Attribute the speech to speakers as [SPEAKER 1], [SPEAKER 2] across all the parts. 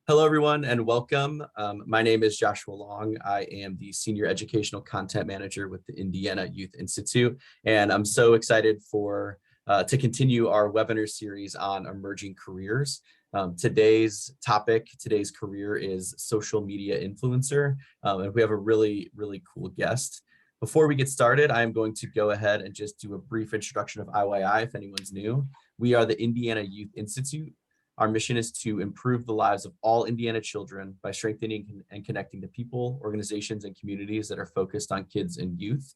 [SPEAKER 1] Hello, everyone, and welcome. My name is Joshua Long. I am the Senior Educational Content Manager with the Indiana Youth Institute, and I'm so excited to continue our webinar series on emerging careers. Today's career is social media influencer, and we have a really, really cool guest. Before we get started, I'm going to go ahead and just do a brief introduction of IYI if anyone's new. We are the Indiana Youth Institute. Our mission is to improve the lives of all Indiana children by strengthening and connecting the people, organizations, and communities that are focused on kids and youth.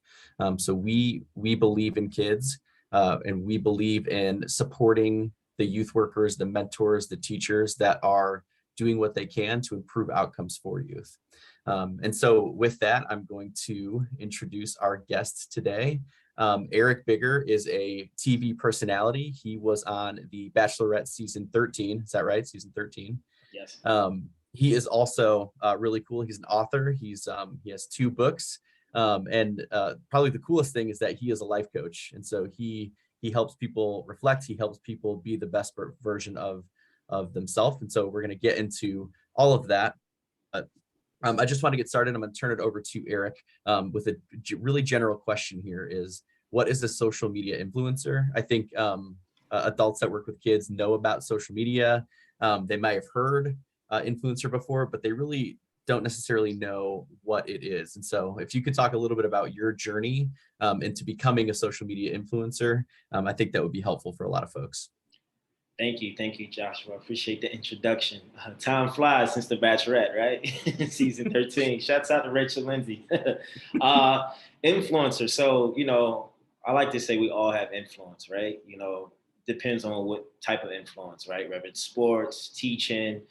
[SPEAKER 1] So we believe in kids, and we believe in supporting the youth workers, the mentors, the teachers that are doing what they can to improve outcomes for youth. And so with that, I'm going to introduce our guest today. Eric Bigger is a TV personality. He was on The Bachelorette season 13. Is that right? Season 13.
[SPEAKER 2] Yes.
[SPEAKER 1] He is also really cool. He's an author. He has 2 books. And probably the coolest thing is that he is a life coach. And so he helps people reflect. He helps people be the best version of themselves. And so we're going to get into all of that. I just want to get started. I'm going to turn it over to Eric with a really general question here is, what is a social media influencer? I think adults that work with kids know about social media. They might have heard influencer before, but they really don't necessarily know what it is. And so if you could talk a little bit about your journey into becoming a social media influencer, I think that would be helpful for a lot of folks.
[SPEAKER 2] Thank you, Joshua. I appreciate the introduction. Time flies since The Bachelorette, right? Season 13. Shouts out to Rachel Lindsay. Influencer. So, I like to say we all have influence, right? Depends on what type of influence, right? Whether it's sports, teaching,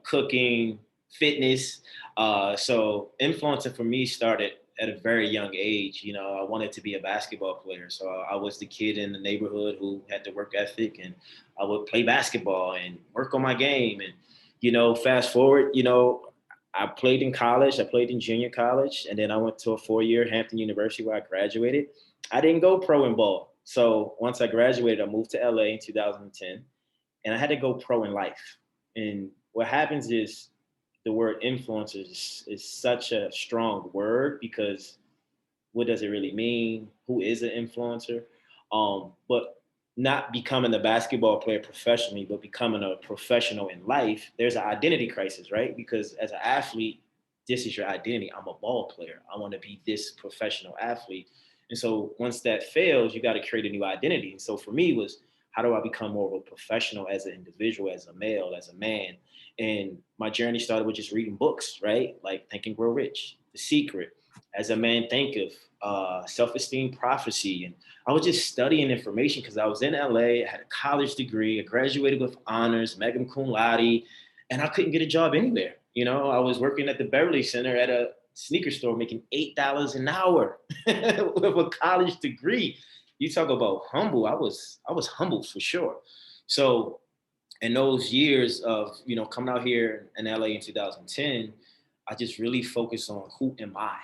[SPEAKER 2] cooking, fitness. So influencer for me started at a very young age. I wanted to be a basketball player. So I was the kid in the neighborhood who had the work ethic, and I would play basketball and work on my game. And, fast forward, I played in college. I played in junior college, and then I went to a 4-year Hampton University where I graduated. I didn't go pro in ball. So once I graduated, I moved to LA in 2010, and I had to go pro in life. And what happens is, the word influencer is such a strong word, because what does it really mean? Who is an influencer? But not becoming a basketball player professionally, but becoming a professional in life, there's an identity crisis, right? Because as an athlete, this is your identity. I'm a ball player. I want to be this professional athlete. And so once that fails, you got to create a new identity. And so for me was, how do I become more of a professional as an individual, as a male, as a man? And my journey started with just reading books, right? Like Think and Grow Rich, The Secret, As a Man Thinketh, Self-Esteem Prophecy. And I was just studying information because I was in LA, I had a college degree, I graduated with honors, magna cum laude, and I couldn't get a job anywhere. I was working at the Beverly Center at a sneaker store making $8 an hour with a college degree. You talk about humble. I was humbled for sure. So in those years of, coming out here in LA in 2010, I just really focused on who am I,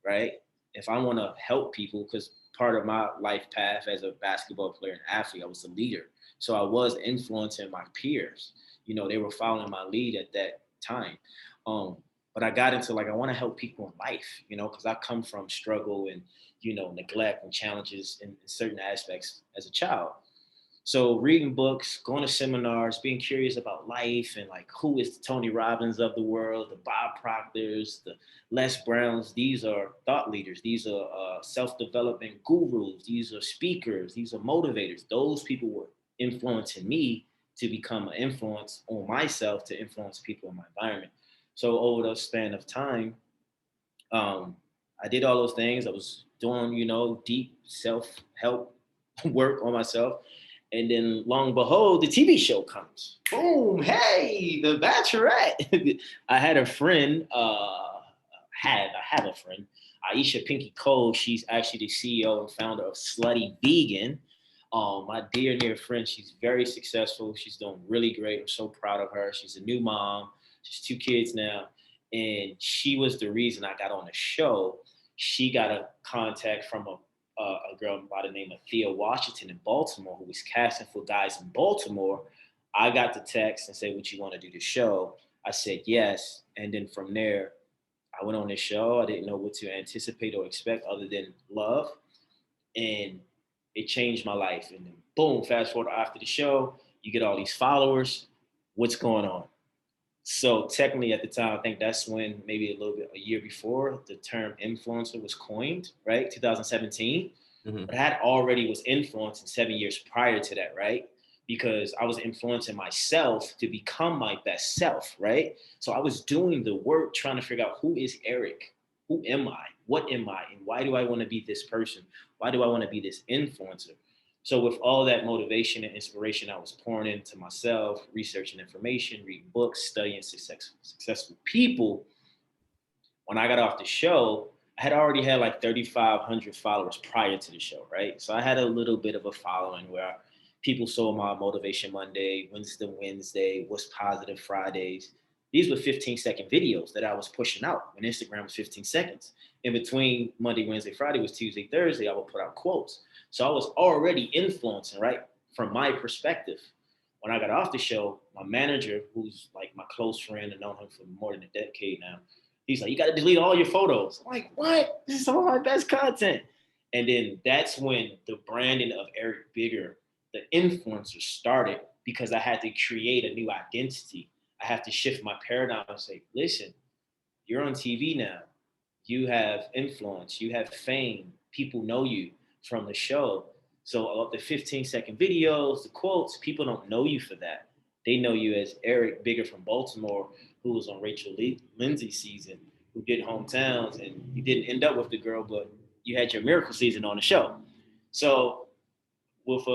[SPEAKER 2] right? If I want to help people, because part of my life path as a basketball player and athlete, I was a leader. So I was influencing my peers. They were following my lead at that time. But I got into I want to help people in life, because I come from struggle and, neglect and challenges in certain aspects as a child. So reading books, going to seminars, being curious about life and who is the Tony Robbins of the world, the Bob Proctors, the Les Browns. These are thought leaders. These are self-development gurus. These are speakers. These are motivators. Those people were influencing me to become an influence on myself, to influence people in my environment. So over the span of time, I did all those things. I was doing, deep self-help work on myself. And then, long and behold, the TV show comes. Boom! Hey, The Bachelorette. I had a friend. I have a friend, Aisha Pinky Cole. She's actually the CEO and founder of Slutty Vegan. My dear friend. She's very successful. She's doing really great. I'm so proud of her. She's a new mom. She's 2 kids now, and she was the reason I got on the show. She got a contact from a girl by the name of Thea Washington in Baltimore, who was casting for guys in Baltimore. I got the text and said, would you want to do the show? I said yes. And then from there, I went on this show. I didn't know what to anticipate or expect other than love. And it changed my life. And then boom, fast forward after the show, you get all these followers. What's going on? So technically at the time, I think that's when maybe a little bit a year before the term influencer was coined, right? 2017.
[SPEAKER 1] Mhm.
[SPEAKER 2] But I had already was influencing 7 years prior to that, right? Because I was influencing myself to become my best self, right? So I was doing the work trying to figure out who is Eric? Who am I? What am I? And why do I want to be this person? Why do I want to be this influencer? So with all that motivation and inspiration I was pouring into myself, researching information, reading books, studying successful people, when I got off the show, I had already had like 3,500 followers prior to the show, right? So I had a little bit of a following where people saw my Motivation Monday, Winston Wednesday, What's Positive Fridays. These were 15-second videos that I was pushing out when Instagram was 15 seconds. In between Monday, Wednesday, Friday was Tuesday, Thursday, I would put out quotes. So I was already influencing, right? From my perspective. When I got off the show, my manager, who's like my close friend and known him for more than a decade now, he's like, you got to delete all your photos. I'm like, what? This is some of my best content. And then that's when the branding of Eric Bigger, the influencer, started because I had to create a new identity. I have to shift my paradigm and say, listen, you're on TV now. You have influence, you have fame. People know you from the show. So the 15-second videos, the quotes, people don't know you for that. They know you as Eric Bigger from Baltimore, who was on Rachel Lindsay's season, who did hometowns, and you didn't end up with the girl, but you had your miracle season on the show. So with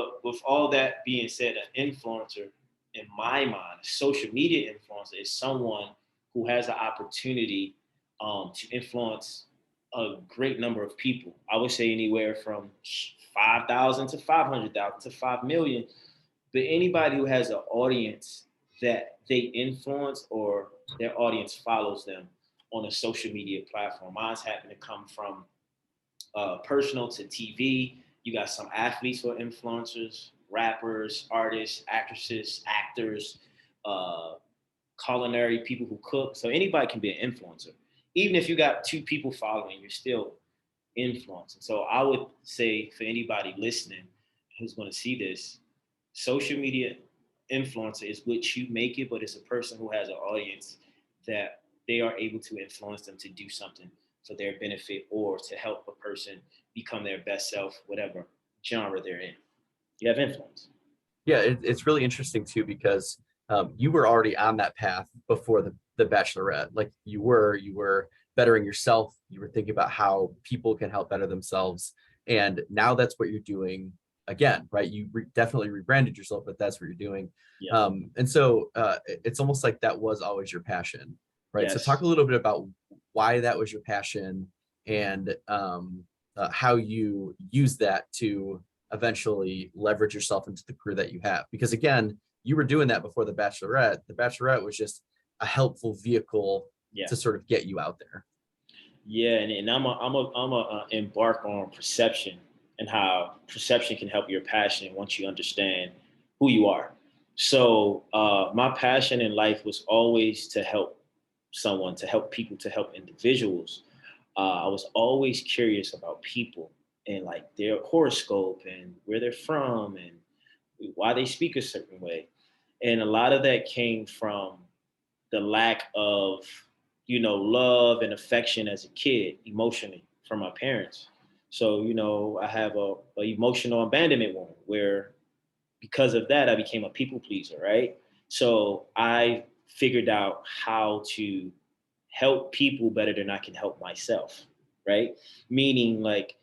[SPEAKER 2] all that being said, an influencer, in my mind, a social media influencer is someone who has an opportunity to influence a great number of people. I would say anywhere from 5,000 to 500,000 to 5 million. But anybody who has an audience that they influence or their audience follows them on a social media platform. Mine's happen to come from personal to TV. You got some athletes who are influencers, rappers, artists, actresses, actors, uh, culinary people who cook. So anybody can be an influencer. Even if you got two people following, you're still influencing. So I would say for anybody listening who's going to see this, social media influencer is what you make it, but it's a person who has an audience that they are able to influence them to do something for their benefit or to help a person become their best self, whatever genre they're in. You have influence.
[SPEAKER 1] Yeah, it's really interesting too because you were already on that path before the Bachelorette. Like you were bettering yourself. You were thinking about how people can help better themselves, and now that's what you're doing again, right? You definitely rebranded yourself, but that's what you're doing.
[SPEAKER 2] Yeah.
[SPEAKER 1] And so it's almost like that was always your passion, right? So
[SPEAKER 2] Yes.
[SPEAKER 1] talk a little bit about why that was your passion and how you use that to eventually leverage yourself into the career that you have. Because again, you were doing that before the Bachelorette. The Bachelorette was just a helpful vehicle
[SPEAKER 2] Yeah.
[SPEAKER 1] to sort of get you out there.
[SPEAKER 2] Yeah, and I'm a embark on perception and how perception can help your passion once you understand who you are. So my passion in life was always to help someone, to help people, to help individuals. I was always curious about people and like their horoscope and where they're from and why they speak a certain way. And a lot of that came from the lack of, love and affection as a kid, emotionally, from my parents. So, I have a emotional abandonment wound where because of that, I became a people pleaser, right? So I figured out how to help people better than I can help myself, right? Meaning like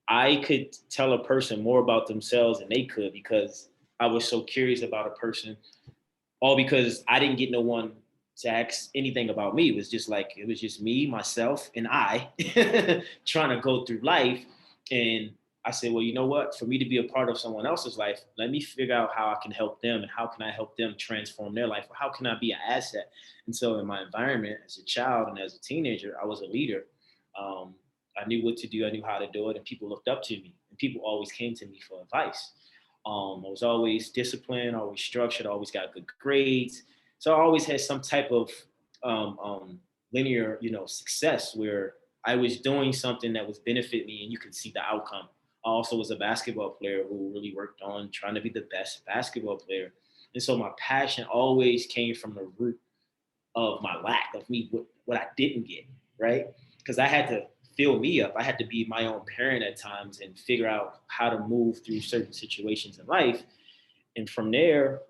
[SPEAKER 2] I could tell a person more about themselves than they could because I was so curious about a person, all because I didn't get no one to ask anything about me. It was just me, myself, and I trying to go through life. And I said, well, you know what? For me to be a part of someone else's life, let me figure out how I can help them and how can I help them transform their life? Or how can I be an asset? And so in my environment as a child and as a teenager, I was a leader. Um, I knew what to do. I knew how to do it. And people looked up to me. And people always came to me for advice. I was always disciplined, always structured, always got good grades. So I always had some type of linear, success where I was doing something that was benefit me and you could see the outcome. I also was a basketball player who really worked on trying to be the best basketball player. And so my passion always came from the root of my lack of me, what I didn't get, right? Because I had to fill me up. I had to be my own parent at times and figure out how to move through certain situations in life. And from there,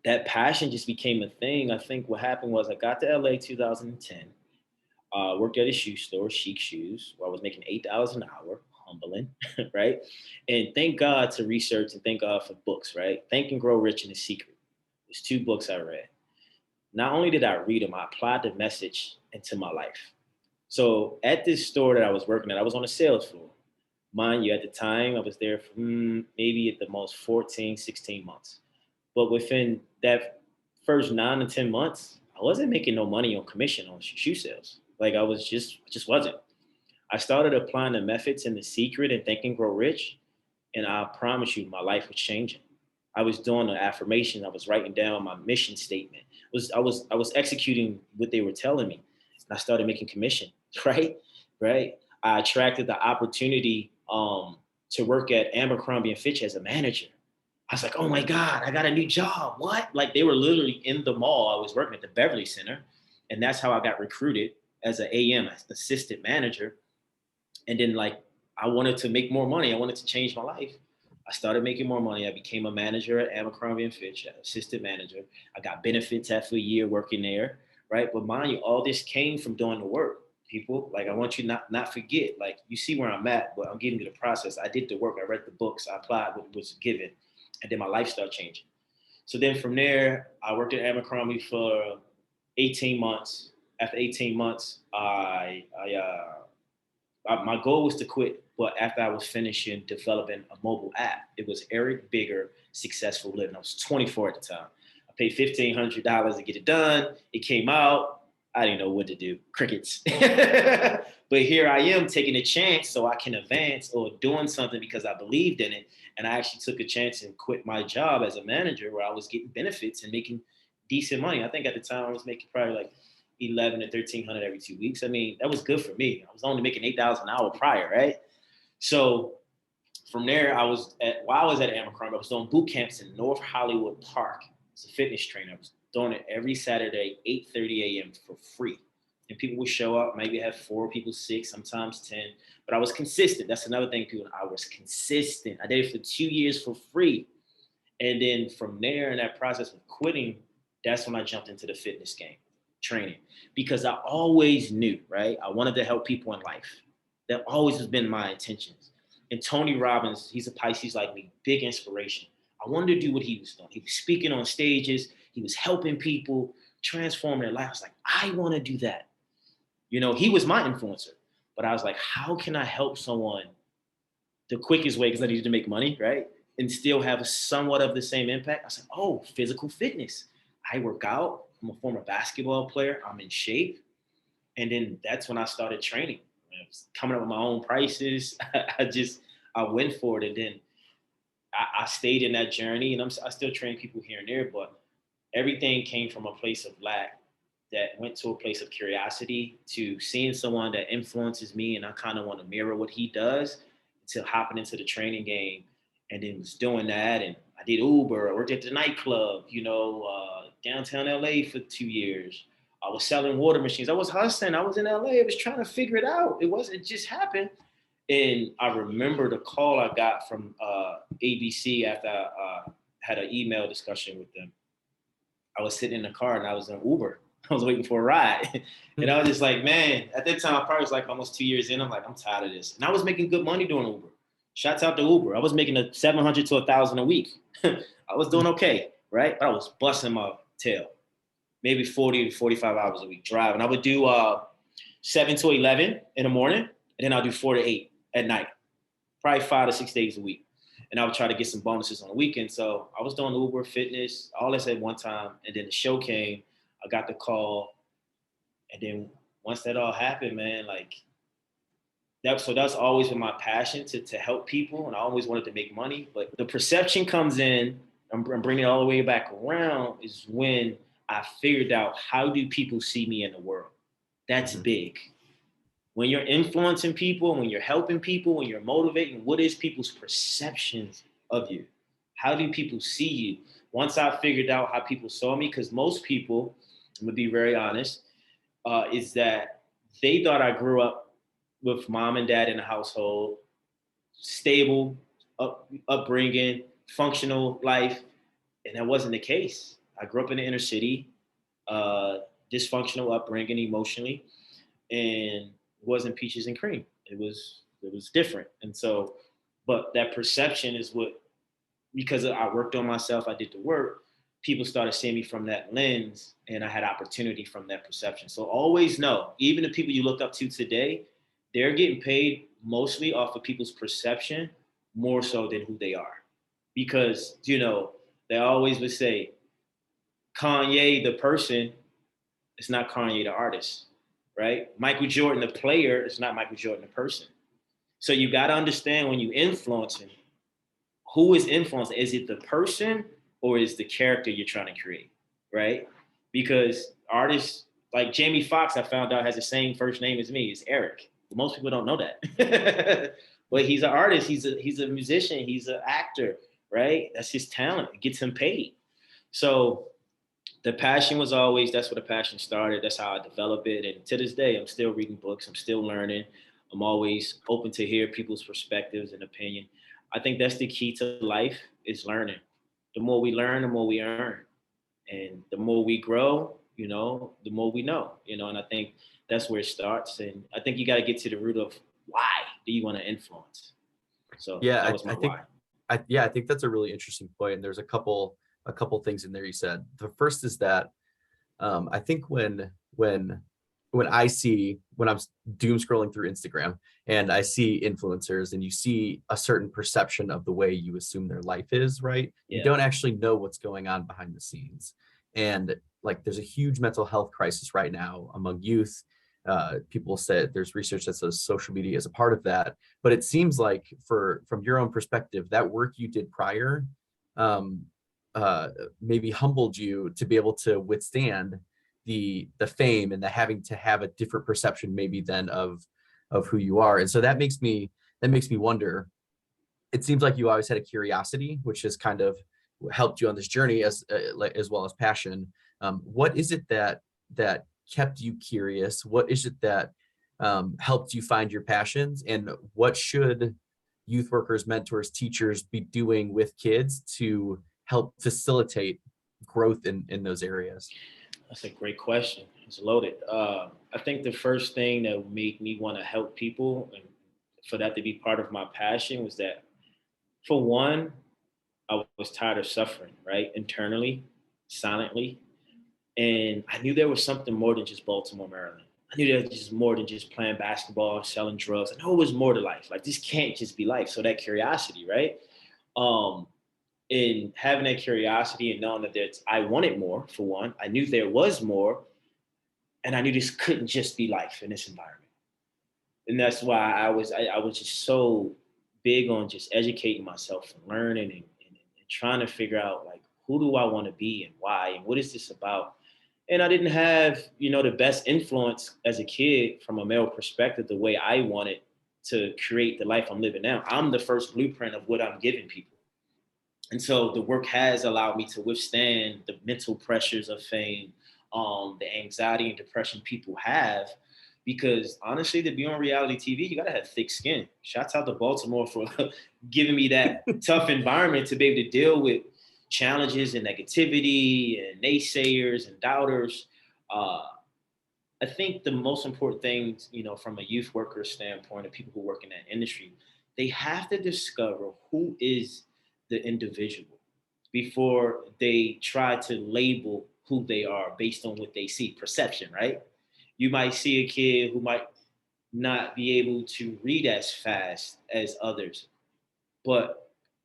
[SPEAKER 2] that passion just became a thing. I think what happened was I got to LA 2010, worked at a shoe store, Chic Shoes, where I was making $8 an hour, humbling, right? And thank God to research and thank God for books, right? Think and Grow Rich and The Secret. There's 2 books I read. Not only did I read them, I applied the message into my life. So at this store that I was working at, I was on the sales floor. Mind you, at the time, I was there for maybe at the most 14, 16 months. But within that first 9 to 10 months, I wasn't making no money on commission on shoe sales. Like I just wasn't. I started applying the methods in The Secret and Think and Grow Rich, and I promise you, my life was changing. I was doing the affirmations. I was writing down my mission statement. I was executing what they were telling me, and I started making commission. Right, right. I attracted the opportunity to work at Abercrombie and Fitch as a manager. I was like, oh my God, I got a new job. What? Like they were literally in the mall. I was working at the Beverly Center. And that's how I got recruited as an AM, as assistant manager. And then like I wanted to make more money. I wanted to change my life. I started making more money. I became a manager at Abercrombie and Fitch, assistant manager. I got benefits after a year working there, right? But mind you, all this came from doing the work. People, like I want you not forget. Like you see where I'm at, but I'm getting to the process. I did the work. I read the books. I applied what was given, and then my life started changing. So then from there, I worked at Abercrombie for 18 months. After 18 months, my goal was to quit, but after I was finishing developing a mobile app, it was Eric Bigger Successful Living. I was 24 at the time. I paid $1,500 to get it done. It came out. I didn't know what to do. Crickets. But here I am taking a chance so I can advance or doing something because I believed in it. And I actually took a chance and quit my job as a manager where I was getting benefits and making decent money. I think at the time I was making probably like 11 to 1300 every 2 weeks. I mean, that was good for me. I was only making $8 an hour prior, right? So from there, while I was at Abercrombie, I was doing boot camps in North Hollywood Park. As a fitness trainer. I was doing it every Saturday, 8:30 a.m. for free. And people would show up, maybe have 4 people, 6, sometimes 10. But I was consistent. That's another thing, people. I was consistent. I did it for 2 years for free. And then from there, in that process of quitting, that's when I jumped into the fitness game, training. Because I always knew, right? I wanted to help people in life. That always has been my intentions. And Tony Robbins, he's a Pisces like me, big inspiration. I wanted to do what he was doing. He was speaking on stages. He was helping people transform their lives. I was like, I want to do that. He was my influencer. But I was like, how can I help someone the quickest way? Because I needed to make money, right? And still have somewhat of the same impact. I said, oh, physical fitness. I work out. I'm a former basketball player. I'm in shape. And then that's when I started training. I was coming up with my own prices. I went for it. And then I stayed in that journey, and I still train people here and there, but everything came from a place of lack that went to a place of curiosity to seeing someone that influences me, and I kind of want to mirror what he does, to hopping into the training game, and then was doing that, and I did Uber. I worked at the nightclub, downtown LA for 2 years. I was selling water machines. I was hustling. I was in LA. I was trying to figure it out. It just happened. And I remember the call I got from ABC after I had an email discussion with them. I was sitting in the car and I was in Uber. I was waiting for a ride. And I was just like, man, at that time, I probably was like almost 2 years in. I'm like, I'm tired of this. And I was making good money doing Uber. Shouts out to Uber. I was making a 700 to 1,000 a week. I was doing okay, right? But I was busting my tail. Maybe 40 to 45 hours a week driving. I would do 7 to 11 in the morning, and then I'll do 4 to 8 at night, probably 5 to 6 days a week. And I would try to get some bonuses on the weekend. So I was doing Uber, fitness, all this at one time. And then the show came, I got the call. And then once that all happened, man, like that's always been my passion to help people. And I always wanted to make money. But the perception comes in, I'm bringing it all the way back around, is when I figured out, how do people see me in the world? That's
[SPEAKER 1] Mhm.
[SPEAKER 2] big. When you're influencing people, when you're helping people, when you're motivating, what is people's perceptions of you? How do people see you? Once I figured out how people saw me, because most people, I'm gonna be very honest, is that they thought I grew up with mom and dad in the household, stable upbringing, functional life, and that wasn't the case. I grew up in the inner city, uh, dysfunctional upbringing emotionally, and it wasn't peaches and cream. It was different, and so, but that perception is what, because I worked on myself, I did the work. People started seeing me from that lens, and I had opportunity from that perception. So always know, even the people you look up to today, they're getting paid mostly off of people's perception more so than who they are, because they always would say Kanye the person, it's not Kanye the artist, right? Michael Jordan the player, it's not Michael Jordan the person. So you got to understand, when you influencing, who is influencing? Is it the person or is the character you're trying to create, right? Because artists like Jamie Foxx, I found out, has the same first name as me. It's Eric. Most people don't know that, but he's an artist. He's a musician. He's an actor, right? That's his talent. It gets him paid. So the passion was always, that's where the passion started. That's how I developed it. And to this day, I'm still reading books. I'm still learning. I'm always open to hear people's perspectives and opinion. I think that's the key to life, is learning. The more we learn, the more we earn. And the more we grow, the more we know, and I think that's where it starts. And I think you got to get to the root of, why do you want to influence? So
[SPEAKER 1] Yeah,
[SPEAKER 2] that was
[SPEAKER 1] I
[SPEAKER 2] my
[SPEAKER 1] think
[SPEAKER 2] why.
[SPEAKER 1] I think that's a really interesting point. And there's a couple things in there you said. The first is that I think when I see when I'm doom scrolling through Instagram and I see influencers and you see a certain perception of the way you assume their life is, right? You
[SPEAKER 2] Yeah.
[SPEAKER 1] don't actually know what's going on behind the scenes. And like there's a huge mental health crisis right now among youth. People say there's research that says social media is a part of that, but it seems like from your own perspective, that work you did prior um, uh, maybe humbled you to be able to withstand the fame and the having to have a different perception maybe than of who you are. And so that makes me wonder. It seems like you always had a curiosity, which has kind of helped you on this journey as well as passion. What is it that kept you curious? What is it that helped you find your passions? And what should youth workers, mentors, teachers be doing with kids to help facilitate growth in those areas?
[SPEAKER 2] That's a great question. It's loaded. I think the first thing that made me want to help people, and for that to be part of my passion, was that, for one, I was tired of suffering, right? Internally, silently. And I knew there was something more than just Baltimore, Maryland. I knew there was just more than just playing basketball, selling drugs. I know it was more to life. Like, this can't just be life. So that curiosity, right? Um, in having that curiosity and knowing that I wanted more, for one. I knew there was more, and I knew this couldn't just be life in this environment. And that's why I was just so big on just educating myself and learning, and trying to figure out, like, who do I want to be and why, and what is this about. And I didn't have the best influence as a kid from a male perspective, the way I wanted to create the life I'm living now. I'm the first blueprint of what I'm giving people. And so the work has allowed me to withstand the mental pressures of fame, the anxiety and depression people have. Because honestly, to be on reality TV, you gotta have thick skin. Shouts out to Baltimore for giving me that tough environment to be able to deal with challenges and negativity and naysayers and doubters. Uh, I think the most important thing, from a youth worker standpoint, of people who work in that industry, they have to discover who is the individual before they try to label who they are based on what they see. Perception, right? You might see a kid who might not be able to read as fast as others, but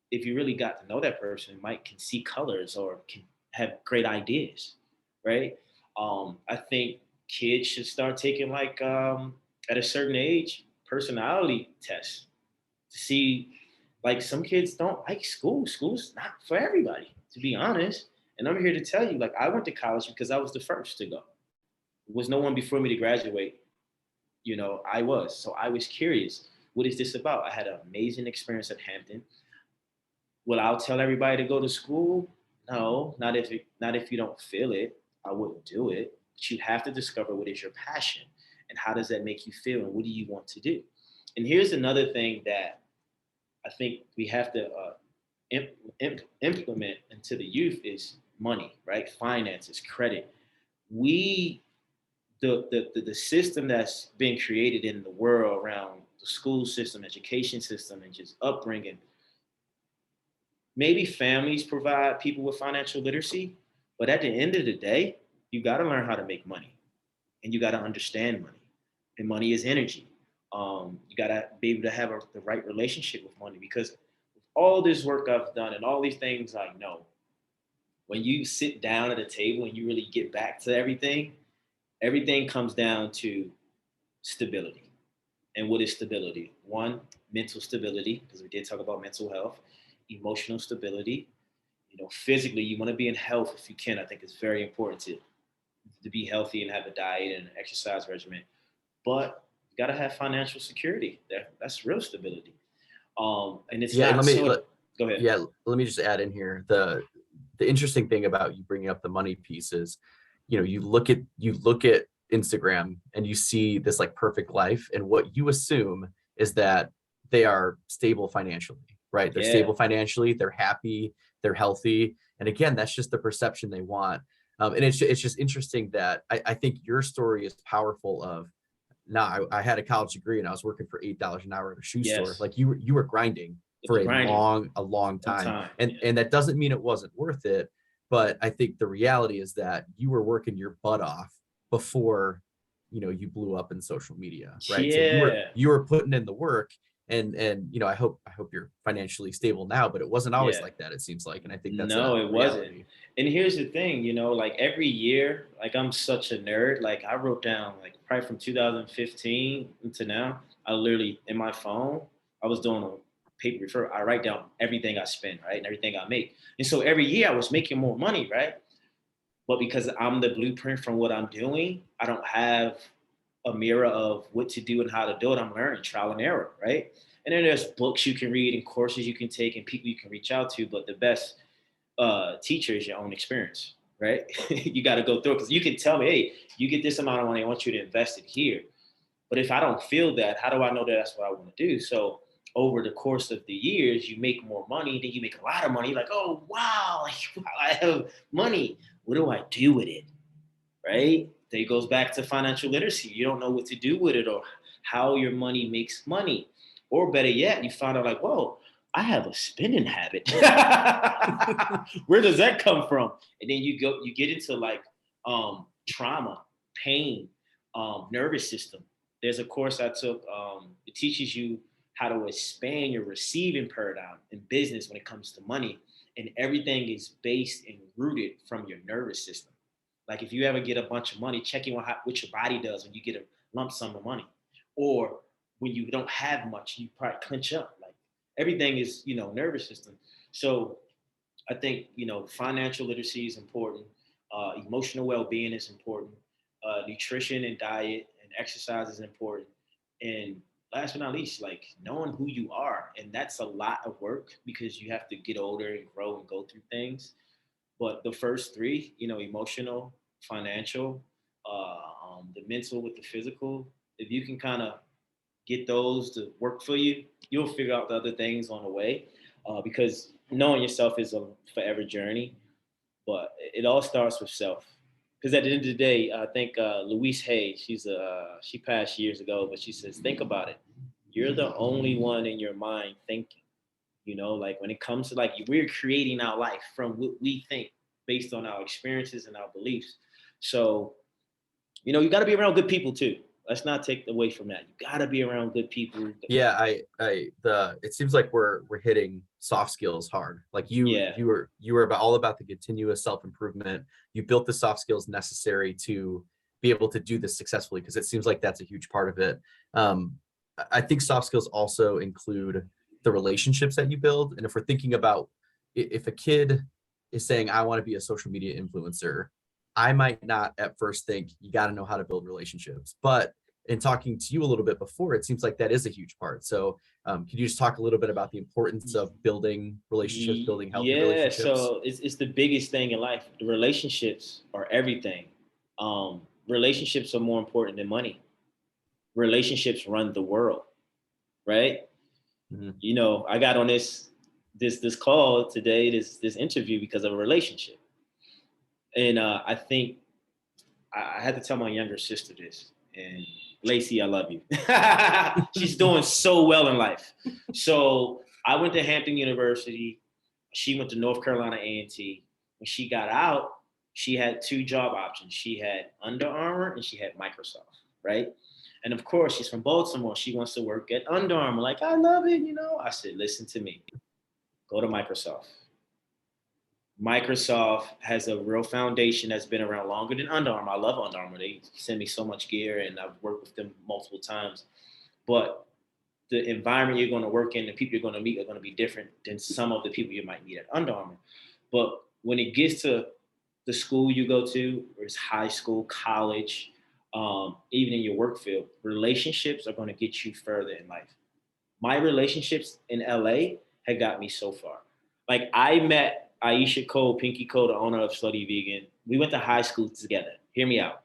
[SPEAKER 2] if you really got to know that person, might can see colors or can have great ideas, right? I think kids should start taking, like, at a certain age, personality tests to see, like, some kids don't like school. School's not for everybody, to be honest. And I'm here to tell you, like, I went to college because I was the first to go. There was no one before me to graduate. I was. So I was curious. What is this about? I had an amazing experience at Hampton. Will I tell everybody to go to school? No, not if you don't feel it. I wouldn't do it. But you have to discover what is your passion and how does that make you feel and what do you want to do. And here's another thing that I think we have to implement into the youth is money, right? Finances, credit. We the system that's been created in the world around the school system, education system, and just upbringing. Maybe families provide people with financial literacy, but at the end of the day, you got to learn how to make money, and you got to understand money, and money is energy. You got to be able to have the right relationship with money because all this work I've done and all these things I know, when you sit down at a table and you really get back to everything comes down to stability. And what is stability? One, mental stability, because we did talk about mental health, emotional stability. Physically, you want to be in health if you can. I think it's very important to be healthy and have a diet and an exercise regimen. But you got to have financial security. That's real stability. And it's
[SPEAKER 1] Yeah, and
[SPEAKER 2] not so. Go ahead.
[SPEAKER 1] yeah, let me just add in here the interesting thing about you bringing up the money piece is, you look at Instagram and you see this like perfect life, and what you assume is that they are stable financially, right? They're
[SPEAKER 2] Yeah.
[SPEAKER 1] stable financially, they're happy, they're healthy, and again, that's just the perception they want. And it's just interesting that I think your story is powerful. Of now, I had a college degree and I was working for $8 an hour at a shoe store.
[SPEAKER 2] Yes.
[SPEAKER 1] Like you were grinding
[SPEAKER 2] It's
[SPEAKER 1] for a
[SPEAKER 2] grinding.
[SPEAKER 1] long
[SPEAKER 2] Long
[SPEAKER 1] time,
[SPEAKER 2] time.
[SPEAKER 1] and
[SPEAKER 2] Yeah.
[SPEAKER 1] and that doesn't mean it wasn't worth it. But I think the reality is that you were working your butt off before you blew up in social media, right? So you were
[SPEAKER 2] Yeah.
[SPEAKER 1] you were putting in the work, and I hope you're financially stable now, but it wasn't always
[SPEAKER 2] Yeah.
[SPEAKER 1] like that, it seems like. And I think that's
[SPEAKER 2] No,
[SPEAKER 1] a
[SPEAKER 2] it wasn't.
[SPEAKER 1] reality.
[SPEAKER 2] And here's the thing, like every year, like I'm such a nerd. Like I wrote down like probably from 2015 to now, I literally in my phone, I was doing a paper refer. I write down everything I spend, right? And everything I make. And so every year I was making more money, right? But because I'm the blueprint from what I'm doing, I don't have a mirror of what to do and how to do it. I'm learning trial and error, right? And then there's books you can read and courses you can take and people you can reach out to. But the best teacher is your own experience, right? You got to go through it because you can tell me, hey, you get this amount of money, I want you to invest it here. But if I don't feel that, how do I know that that's what I want to do? So over the course of the years, you make more money, then you make a lot of money. Like, oh wow, I have money. What do I do with it? Right? That goes back to financial literacy. You don't know what to do with it or how your money makes money. Or better yet, you find out like, whoa, I have a spending habit. Where does that come from? And then you get into like trauma, pain, nervous system. There's a course I took. It teaches you how to expand your receiving paradigm in business when it comes to money, and everything is based and rooted from your nervous system. Like if you ever get a bunch of money, checking what your body does when you get a lump sum of money, or when you don't have much, you probably clench up. Like everything is, nervous system. So I think financial literacy is important. Emotional well-being is important. Nutrition and diet and exercise is important. And last but not least, like knowing who you are, and that's a lot of work because you have to get older and grow and go through things. But the first three, emotional, financial, the mental with the physical, if you can kind of get those to work for you, you'll figure out the other things on the way. Because knowing yourself is a forever journey, but it all starts with self. Because at the end of the day, I think Louise Hay, she passed years ago, but she says, think about it. You're the only one in your mind thinking. Like when it comes to like we're creating our life from what we think based on our experiences and our beliefs. So, you got to be around good people too. Let's not take away from that. You got to be around good people.
[SPEAKER 1] Yeah, it seems like we're hitting soft skills hard. Like you
[SPEAKER 2] Yeah.
[SPEAKER 1] you were you were about all about the continuous self-improvement. You built the soft skills necessary to be able to do this successfully, because it seems like that's a huge part of it. I think soft skills also include the relationships that you build. And if we're thinking about if a kid is saying, I want to be a social media influencer, I might not at first think you got to know how to build relationships. But in talking to you a little bit before, it seems like that is a huge part. So could you just talk a little bit about the importance of building relationships, building healthy
[SPEAKER 2] Yeah,
[SPEAKER 1] relationships?
[SPEAKER 2] so it's the biggest thing in life. The relationships are everything. Relationships are more important than money. Relationships run the world, right?
[SPEAKER 1] Mhm.
[SPEAKER 2] You know, I got on this call today, this interview because of a relationship, and I think I had to tell my younger sister this. And Lacey, I love you. She's doing so well in life. So I went to Hampton University. She went to North Carolina A&T. When she got out, she had two job options. She had Under Armour and she had Microsoft, right? And of course, she's from Baltimore. She wants to work at Under Armour. Like, I love it, you know. I said, listen to me. Go to Microsoft. Microsoft has a real foundation that's been around longer than Under Armour. I love Under Armour. They send me so much gear and I've worked with them multiple times. But the environment you're going to work in, the people you're going to meet are going to be different than some of the people you might meet at Under Armour. But when it gets to the school you go to, or it's high school, college, even in your work field, relationships are going to get you further in life. My relationships in LA had got me so far. Like I met Aisha Cole, Pinky Cole, the owner of Slutty Vegan. We went to high school together. Hear me out.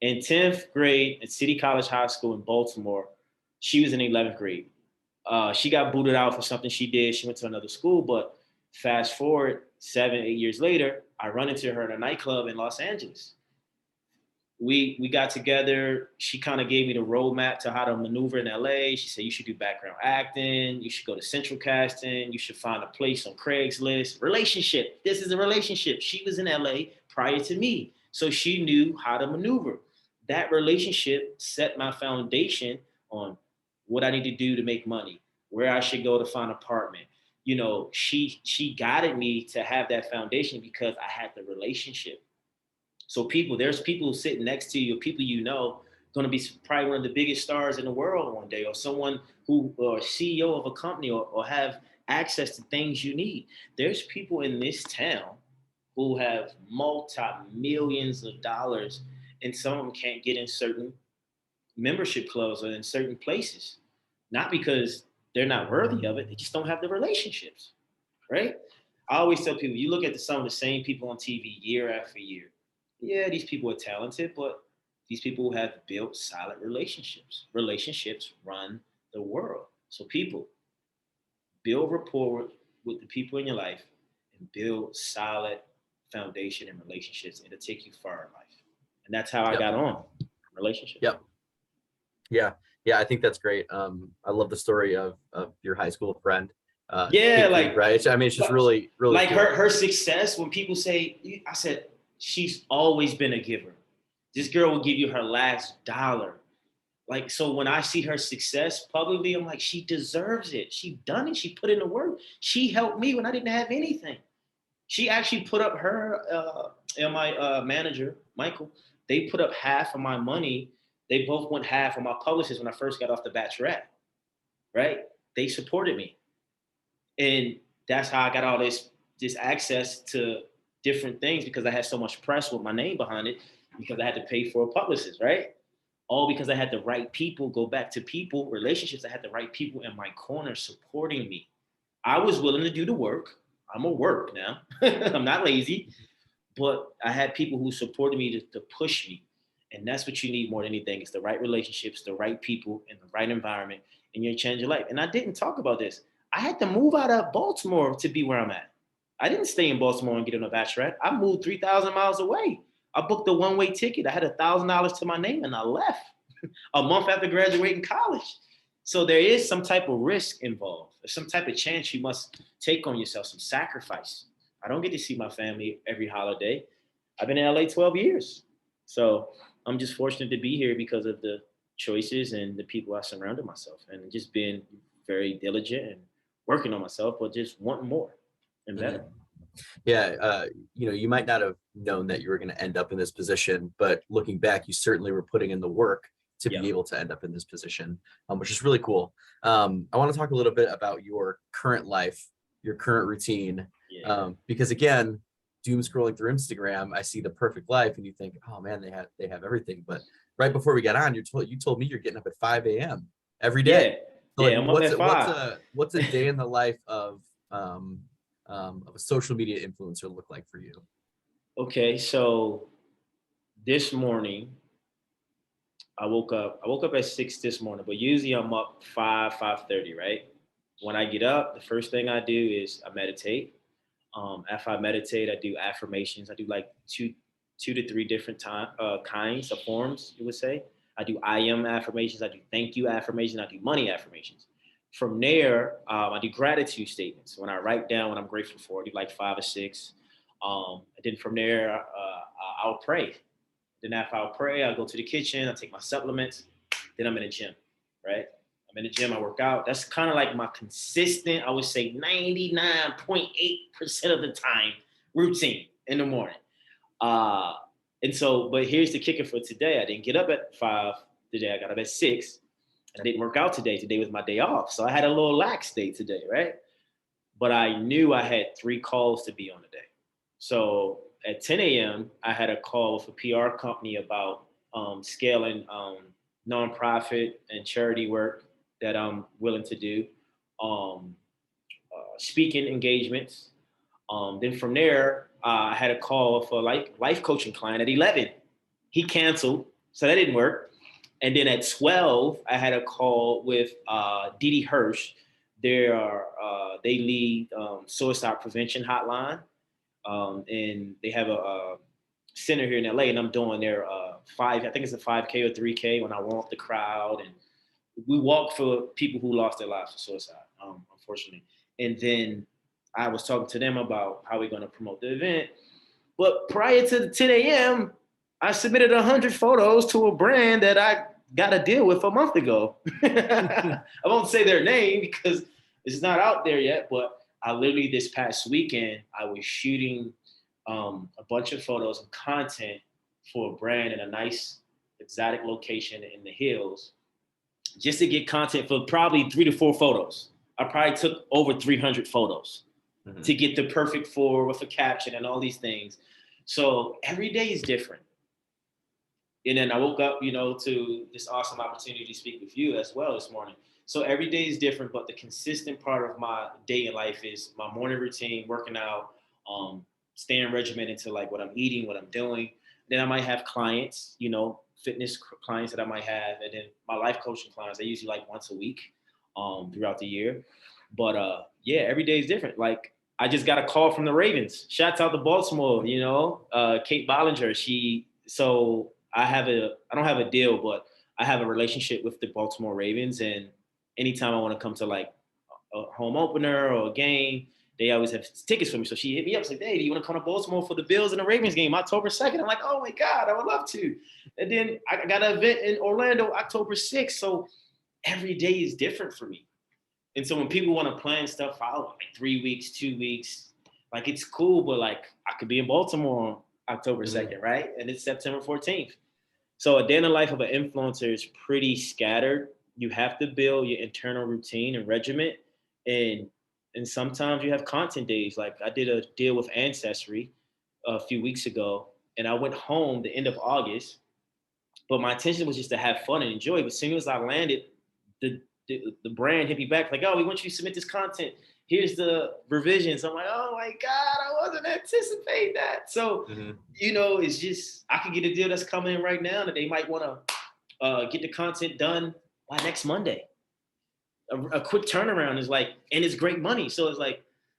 [SPEAKER 2] In 10th grade at City College High School in Baltimore, she was in 11th grade. She got booted out for something she did. She went to another school, but fast forward 7, 8 years later, I run into her in a nightclub in Los Angeles. We got together. She kind of gave me the roadmap to how to maneuver in LA. She said, you should do background acting. You should go to Central Casting. You should find a place on Craigslist. Relationship. This is a relationship. She was in LA prior to me. So she knew how to maneuver. That relationship set my foundation on what I need to do to make money, where I should go to find an apartment. You know, she guided me to have that foundation because I had the relationship. So there's people sitting next to you, people you know, going to be probably one of the biggest stars in the world one day, or someone who, or CEO of a company, or have access to things you need. There's people in this town who have multi-millions of dollars, and some of them can't get in certain membership clubs or in certain places, not because they're not worthy of it, they just don't have the relationships, right? I always tell people, you look at some of the same people on TV year after year. Yeah, these people are talented, but these people have built solid relationships. Relationships run the world. So people, build rapport with the people in your life and build solid foundation and relationships. It'll take you far in life. And that's how I
[SPEAKER 1] Yep.
[SPEAKER 2] got on relationships.
[SPEAKER 1] Yep. Yeah. Yeah. I think that's great. I love the story of your high school friend.
[SPEAKER 2] Yeah,
[SPEAKER 1] Pinky,
[SPEAKER 2] like
[SPEAKER 1] right? I mean, it's just really, really
[SPEAKER 2] like
[SPEAKER 1] cool.
[SPEAKER 2] her success. When people say, I said, she's always been a giver. This girl will give you her last dollar. Like, so when I see her success publicly, I'm like, she deserves it. She done it. She put in the work. She helped me when I didn't have anything. She actually put up her and my manager, Michael. They put up half of my money. They both went half of my publishers when I first got off the Bachelorette, right? They supported me. And that's how I got all this access to different things, because I had so much press with my name behind it, because I had to pay for a publicist, right? All because I had the right people. Go back to people, relationships. I had the right people in my corner supporting me. I was willing to do the work. I'm a work now. I'm not lazy, but I had people who supported me to push me. And that's what you need more than anything. It's the right relationships, the right people, and the right environment, and you'll change your life. And I didn't talk about this. I had to move out of Baltimore to be where I'm at. I didn't stay in Baltimore and get on a bachelorette. I moved 3,000 miles away. I booked a one-way ticket. I had $1,000 to my name and I left a month after graduating college. So there is some type of risk involved. There's some type of chance you must take on yourself, some sacrifice. I don't get to see my family every holiday. I've been in LA 12 years. So I'm just fortunate to be here because of the choices and the people I surrounded myself, and just being very diligent and working on myself, but just wanting more and better.
[SPEAKER 1] Mhm. Yeah, you might not have known that you were going to end up in this position, but looking back, you certainly were putting in the work to
[SPEAKER 2] Yeah.
[SPEAKER 1] be able to end up in this position, which is really cool. I want to talk a little bit about your current life, your current routine,
[SPEAKER 2] Yeah.
[SPEAKER 1] because again, doom scrolling through Instagram, I see the perfect life, and you think, oh man, they have everything. But right before we got on, you told me you're getting up at 5 a.m. every day.
[SPEAKER 2] Yeah,
[SPEAKER 1] So like,
[SPEAKER 2] yeah, I'm up at five.
[SPEAKER 1] what's a day in the life of a social media influencer look like for you?
[SPEAKER 2] Okay, so this morning I woke up. I woke up at 6 this morning, but usually I'm up 5:30. Right. When I get up, the first thing I do is I meditate. After I meditate, I do affirmations. I do like two to three different kinds of forms. You would say I do I am affirmations. I do thank you affirmations. I do money affirmations. From there, I do gratitude statements. When I write down what I'm grateful for, I do like 5 or 6. And then from there, I'll pray. Then after I'll pray, I'll go to the kitchen, I'll take my supplements, then I'm in the gym, right? I'm in the gym, I work out. That's kind of like my consistent, I would say 99.8% of the time routine in the morning. Uh, and so, but here's the kicker for today. I didn't get up at 5 today. I got up at 6. And I didn't work out today. Today was my day off. So I had a little lax day today, right? But I knew I had 3 calls to be on the day. So at 10 a.m., I had a call with a PR company about scaling nonprofit and charity work that I'm willing to do, um, speaking engagements. Then from there, I had a call for like life coaching client at 11. He canceled, so that didn't work. And then at 12, I had a call with Didi Hirsch. They lead suicide prevention hotline, and they have a center here in LA, and I'm doing their I think it's a 5K or 3K when I warm up the crowd, and we walk for people who lost their lives to suicide, unfortunately. And then I was talking to them about how we're going to promote the event. But prior to the 10 a.m., I submitted 100 photos to a brand that I got a deal with a month ago. I won't say their name because it's not out there yet, but I literally this past weekend, I was shooting a bunch of photos and content for a brand in a nice exotic location in the hills just to get content for probably 3 to 4 photos. I probably took over 300 photos to get the perfect for with a caption and all these things. So every day is different. And then I woke up, to this awesome opportunity to speak with you as well this morning. So every day is different, but the consistent part of my day in life is my morning routine, working out, staying regimented to like what I'm eating, what I'm doing. Then I might have clients, fitness clients that I might have, and then my life coaching clients. I usually like once a week throughout the year. But yeah, every day is different. Like I just got a call from the Ravens. Shouts out to Baltimore. Kate Bollinger. I don't have a deal, but I have a relationship with the Baltimore Ravens, and anytime I want to come to like a home opener or a game, they always have tickets for me. So she hit me up, said, "Hey, do you want to come to Baltimore for the Bills and the Ravens game, October 2nd?" I'm like, "Oh my God, I would love to." And then I got an event in Orlando, October 6th. So every day is different for me. And so when people want to plan stuff out, like 3 weeks, 2 weeks, like it's cool, but like I could be in Baltimore on October 2nd, right? And it's September 14th. So a day in the life of an influencer is pretty scattered. You have to build your internal routine and regiment. And sometimes you have content days. Like I did a deal with Ancestry a few weeks ago, and I went home the end of August. But my intention was just to have fun and enjoy. But as soon as I landed, the brand hit me back like, "Oh, we want you to submit this content. Here's the revisions." I'm like, "Oh my God, I wasn't anticipating that." So, it's just I could get a deal that's coming in right now that they might want to get the content done by next Monday. A quick turnaround is like, and it's great money. So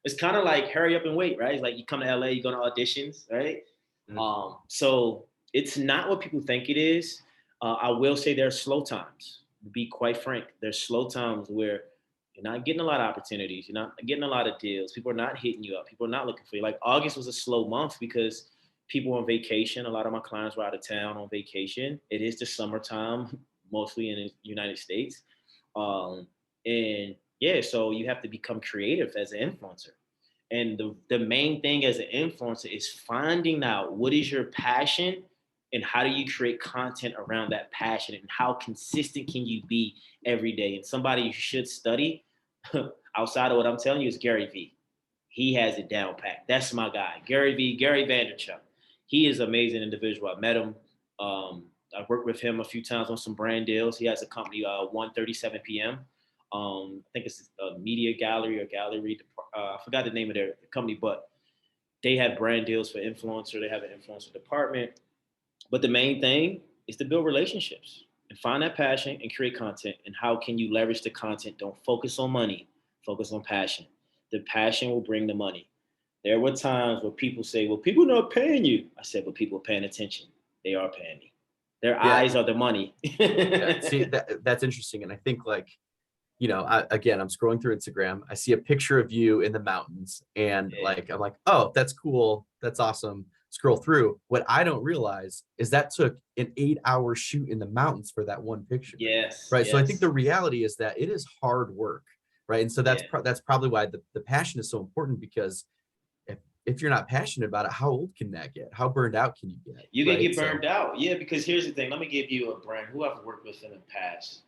[SPEAKER 2] it's kind of like hurry up and wait, right? It's like you come to LA, you go to auditions, right? So it's not what people think it is. I will say there are slow times. To be quite frank, there's slow times where you're not getting a lot of opportunities. You're not getting a lot of deals. People are not hitting you up. People are not looking for you. Like August was a slow month because people were on vacation. A lot of my clients were out of town on vacation. It is the summertime, mostly in the United States. And yeah, so you have to become creative as an influencer. And the main thing as an influencer is finding out what is your passion and how do you create content around that passion and how consistent can you be every day. And somebody you should study outside of what I'm telling you is Gary Vee. He has it down pat. That's my guy, Gary Vaynerchuk. He is an amazing individual. I met him. I've worked with him a few times on some brand deals. He has a company, 137 PM. I think it's a media gallery or gallery. I forgot the name of their company, but they have brand deals for influencer. They have an influencer department. But the main thing is to build relationships and find that passion and create content. And how can you leverage the content? Don't focus on money, focus on passion. The passion will bring the money. There were times where people say, well, people are not paying you. I said, but people are paying attention. They are paying me. Their
[SPEAKER 1] Yeah.
[SPEAKER 2] eyes are the money.
[SPEAKER 1] Yeah. See, that's interesting. And I think like, again, I'm scrolling through Instagram. I see a picture of you in the mountains and
[SPEAKER 2] Yeah.
[SPEAKER 1] like, I'm like, oh, that's cool. That's awesome. Scroll through. What I don't realize is that took an 8-hour shoot in the mountains for that one picture.
[SPEAKER 2] Yes.
[SPEAKER 1] Right. So I think
[SPEAKER 2] Yes.
[SPEAKER 1] the reality is that it is hard work. Right. And so that's
[SPEAKER 2] Yeah.
[SPEAKER 1] that's probably why the passion is so important, because if you're not passionate about it, how old can that get? How burned out can you get?
[SPEAKER 2] You can
[SPEAKER 1] Right.
[SPEAKER 2] get burned out. Yeah, because here's the thing. Let me give you a brand who I've worked with in the past.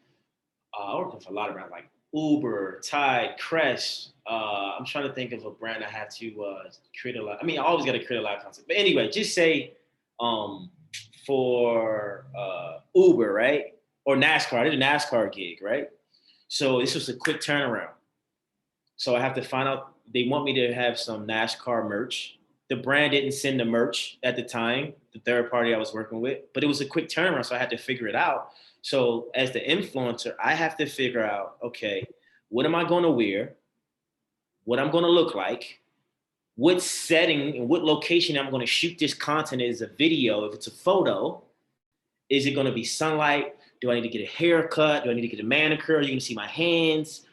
[SPEAKER 2] I worked with a lot of brands like Uber, Tide, Crest. I'm trying to think of a brand I had to create a lot. I mean, I always got to create a lot of content. But anyway, just say for Uber, right? Or NASCAR. I did a NASCAR gig, right? So this was a quick turnaround. So I have to find out. They want me to have some NASCAR merch. The brand didn't send the merch at the time, the third party I was working with, but it was a quick turnaround. So I had to figure it out. So as the influencer, I have to figure out, okay, what am I going to wear? What I'm going to look like? What setting and what location I'm going to shoot this content as a video. If it's a photo, is it going to be sunlight? Do I need to get a haircut? Do I need to get a manicure? Are you going to see my hands?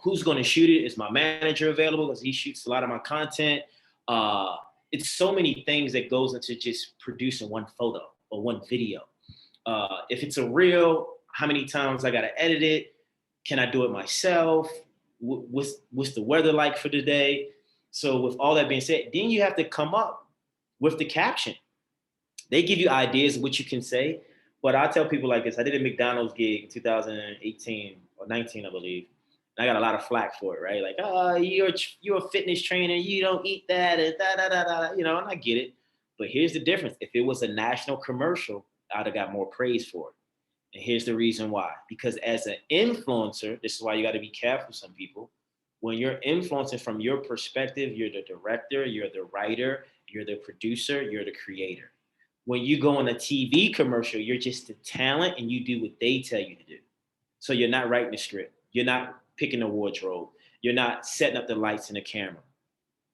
[SPEAKER 2] Who's going to shoot it? Is my manager available? Because he shoots a lot of my content. It's so many things that goes into just producing one photo or one video. If it's a reel, how many times I got to edit it? Can I do it myself? What's the weather like for today? So with all that being said, then you have to come up with the caption. They give you ideas of what you can say, but I tell people like this. I did a McDonald's gig in 2018 or 19, I believe. And I got a lot of flack for it, right? Like, oh, you're a fitness trainer, you don't eat that, and da da da da. And I get it. But here's the difference. If it was a national commercial, I'd have got more praise for it. And here's the reason why. Because as an influencer, this is why you got to be careful, some people. When you're influencing from your perspective, you're the director, you're the writer, you're the producer, you're the creator. When you go on a TV commercial, you're just the talent and you do what they tell you to do. So you're not writing the script. You're not picking the wardrobe. You're not setting up the lights and the camera.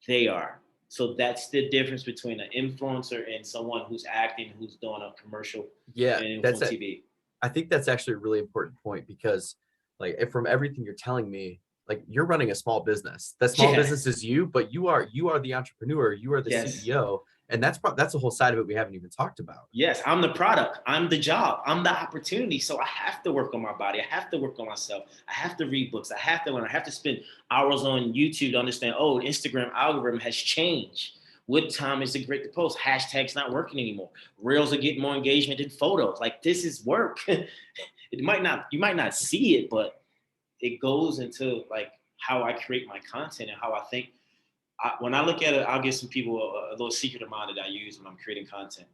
[SPEAKER 2] They are. So that's the difference between an influencer and someone who's acting, who's doing a commercial
[SPEAKER 1] Yeah,
[SPEAKER 2] and on
[SPEAKER 1] that's
[SPEAKER 2] TV.
[SPEAKER 1] I think that's actually a really important point, because like from everything you're telling me, like you're running a small business. That small business is you, but you are the entrepreneur, you are the
[SPEAKER 2] Yes.
[SPEAKER 1] CEO, and that's a whole side of it we haven't even talked about.
[SPEAKER 2] Yes, I'm the product. I'm the job. I'm the opportunity. So I have to work on my body. I have to work on myself. I have to read books. I have to learn. I have to spend hours on YouTube to understand, oh, Instagram algorithm has changed. What time is it great to post? Hashtags not working anymore. Reels are getting more engagement than photos. Like this is work. You might not see it, but it goes into like how I create my content and how I think. When I look at it, I'll give some people a little secret of mine that I use when I'm creating content.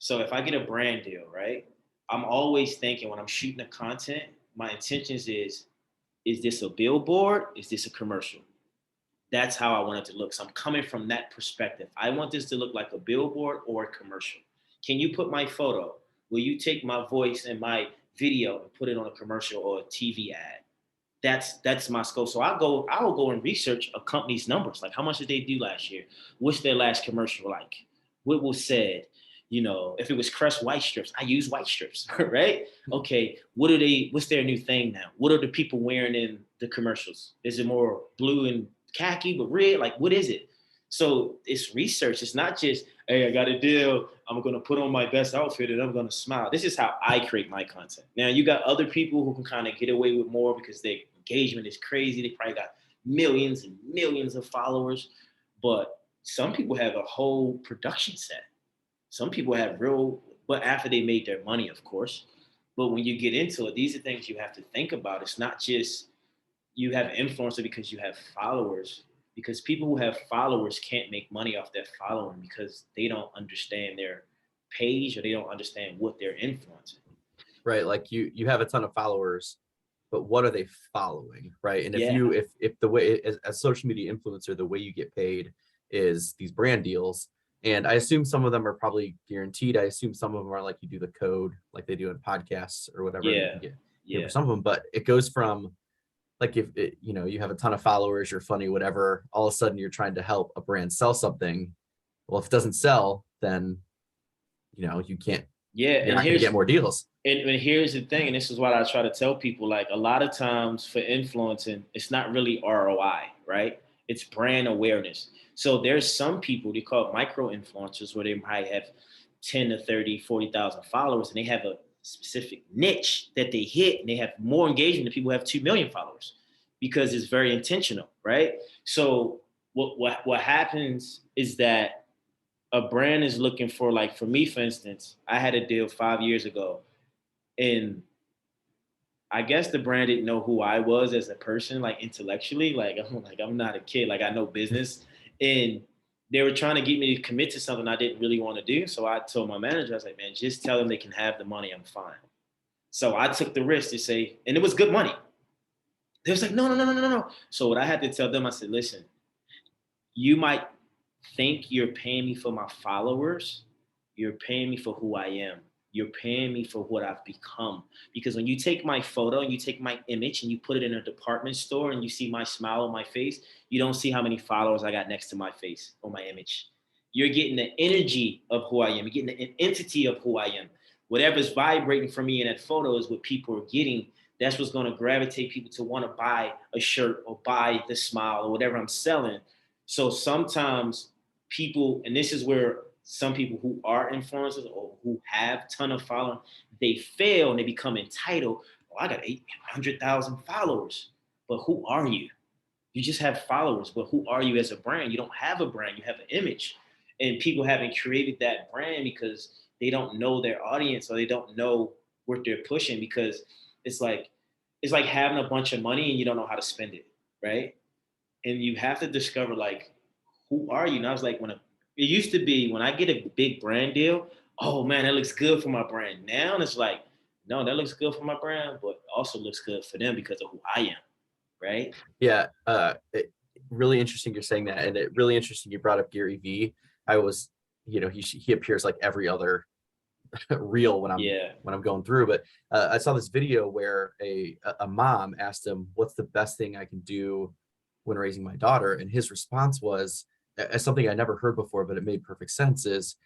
[SPEAKER 2] So if I get a brand deal, right, I'm always thinking when I'm shooting the content, my intentions is this a billboard? Is this a commercial? That's how I want it to look. So I'm coming from that perspective. I want this to look like a billboard or a commercial. Can you put my photo? Will you take my voice and my video and put it on a commercial or a TV ad? That's my scope. So I will go and research a company's numbers. Like how much did they do last year? What's their last commercial like? What was said? If it was Crest white strips, I use white strips, right? Okay, what's their new thing now? What are the people wearing in the commercials? Is it more blue and khaki, but red? Like, what is it? So it's research. It's not just, hey, I got a deal. I'm going to put on my best outfit and I'm going to smile. This is how I create my content. Now, you got other people who can kind of get away with more because their engagement is crazy. They probably got millions and millions of followers. But some people have a whole production set. Some people have but after they made their money, of course. But when you get into it, these are things you have to think about. It's not just you have an influencer because you have followers. because people who have followers can't make money off their following because they don't understand their page or they don't understand what they're influencing.
[SPEAKER 1] Right. Like you have a ton of followers, but what are they following? Right. And
[SPEAKER 2] Yeah,
[SPEAKER 1] if the way as social media influencer, the way you get paid is these brand deals. And I assume some of them are probably guaranteed. I assume some of them are like you do the code like they do in podcasts or whatever, and you
[SPEAKER 2] yeah,
[SPEAKER 1] can get paid for
[SPEAKER 2] yeah,
[SPEAKER 1] some of them. But it goes from like if it, you have a ton of followers, you're funny, whatever, all of a sudden you're trying to help a brand sell something. Well, if it doesn't sell, then you can't,
[SPEAKER 2] yeah.
[SPEAKER 1] you're not going to get more deals.
[SPEAKER 2] And here's the thing, and this is what I try to tell people, like a lot of times for influencing, it's not really ROI, right? It's brand awareness. So there's some people, they call it micro influencers, where they might have 10 to 30, 40,000 followers, and they have a specific niche that they hit, and they have more engagement than people who have 2 million followers because it's very intentional, right? So what happens is that a brand is looking for, like for me, for instance, I had a deal 5 years ago, and I guess the brand didn't know who I was as a person, like intellectually. I'm not a kid. Like I know business, and they were trying to get me to commit to something I didn't really want to do. So I told my manager, I was like, man, just tell them they can have the money. I'm fine. So I took the risk to say, and it was good money. They was like, no, no, no, no, no, no. So what I had to tell them, I said, listen, you might think you're paying me for my followers. You're paying me for who I am. You're paying me for what I've become. Because when you take my photo and you take my image and you put it in a department store and you see my smile on my face, you don't see how many followers I got next to my face or my image. You're getting the energy of who I am. You're getting the entity of who I am. Whatever's vibrating for me in that photo is what people are getting. That's what's going to gravitate people to want to buy a shirt or buy the smile or whatever I'm selling. So sometimes people, and this is where some people who are influencers or who have a ton of following, they fail and they become entitled. Oh, I got 800,000 followers, but who are you? You just have followers, but who are you as a brand? You don't have a brand, you have an image. And people haven't created that brand because they don't know their audience or they don't know what they're pushing, because it's like it's like having a bunch of money and you don't know how to spend it, right? And you have to discover, like, who are you? And I was like, it used to be when I get a big brand deal, oh man, that looks good for my brand. Now it's like, no, that looks good for my brand, but also looks good for them because of who I am, right?
[SPEAKER 1] Yeah, really interesting you're saying that, and it really interesting you brought up Gary Vee. I was, he appears like every other reel when I'm
[SPEAKER 2] Yeah,
[SPEAKER 1] going through, but I saw this video where a mom asked him, "What's the best thing I can do when raising my daughter?" And his response was, something I never heard before, but it made perfect sense: is